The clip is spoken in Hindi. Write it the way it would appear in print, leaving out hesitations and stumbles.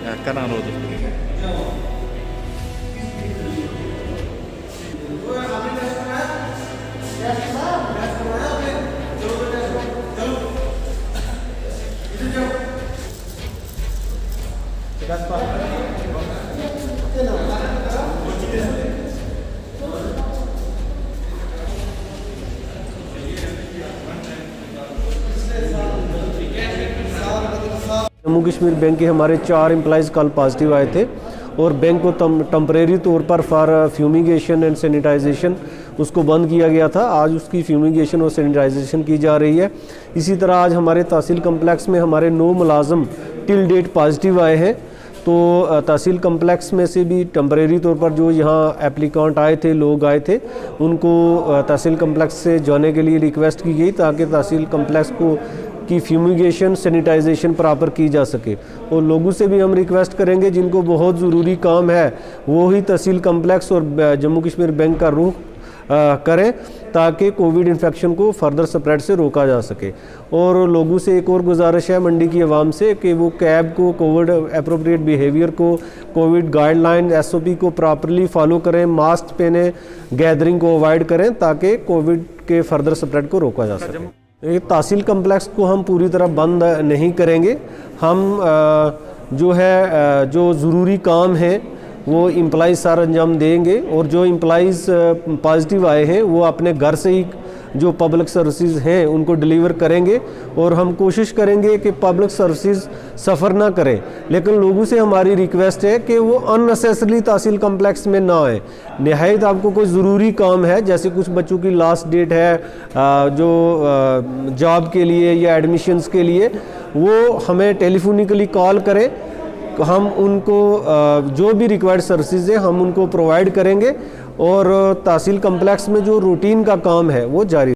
약간 안 오죠. जम्मू कश्मीर बैंक के हमारे 4 एम्प्लॉइज़ कल पॉजिटिव आए थे और बैंक को टम्परेरी तौर पर फॉर फ्यूमिगेशन एंड सैनिटाइजेशन उसको बंद किया गया था। आज उसकी फ्यूमिगेशन और सैनिटाइजेशन की जा रही है। इसी तरह आज हमारे तहसील कम्प्लेक्स में हमारे 9 मुलाजम टिल डेट पॉजिटिव आए हैं। तो तहसील कम्प्लेक्स में से भी टम्परेरी तौर पर जो यहाँ एप्लीकेंट आए थे, लोग आए थे, उनको तहसील कम्प्लेक्स से जाने के लिए रिक्वेस्ट की गई ताकि तहसील कम्प्लेक्स को की फ्यूमिगेशन सैनिटाइजेशन प्रॉपर की जा सके। और लोगों से भी हम रिक्वेस्ट करेंगे जिनको बहुत ज़रूरी काम है वो ही तहसील कम्प्लेक्स और जम्मू कश्मीर बैंक का रुख करें ताकि कोविड इन्फेक्शन को फर्दर स्प्रेड से रोका जा सके। और लोगों से एक और गुजारिश है मंडी की आवाम से कि वो कैब को, कोविड एप्रोप्रिएट बिहेवियर को, कोविड गाइडलाइन SOP को प्रॉपरली फॉलो करें, मास्क पहने, गैदरिंग को अवॉइड करें ताकि कोविड के फर्दर स्प्रेड को रोका जा सके। ये तहसील कम्प्लेक्स को हम पूरी तरह बंद नहीं करेंगे। हम जो ज़रूरी काम है वो एम्प्लॉइज़ सारा अंजाम देंगे और जो एम्प्लॉइज़ पॉजिटिव आए हैं वो अपने घर से ही जो पब्लिक सर्विसेज हैं उनको डिलीवर करेंगे। और हम कोशिश करेंगे कि पब्लिक सर्विसेज सफ़र ना करें, लेकिन लोगों से हमारी रिक्वेस्ट है कि वो अननेसेसरली तहसील कम्प्लेक्स में ना आए। निहायत आपको कोई ज़रूरी काम है, जैसे कुछ बच्चों की लास्ट डेट है जो जॉब के लिए या एडमिशन्स के लिए, वो हमें टेलीफोनिकली कॉल करें। हम उनको जो भी रिक्वायर्ड सर्विसेज है हम उनको प्रोवाइड करेंगे और तहसील कम्प्लेक्स में जो रूटीन का काम है वो जारी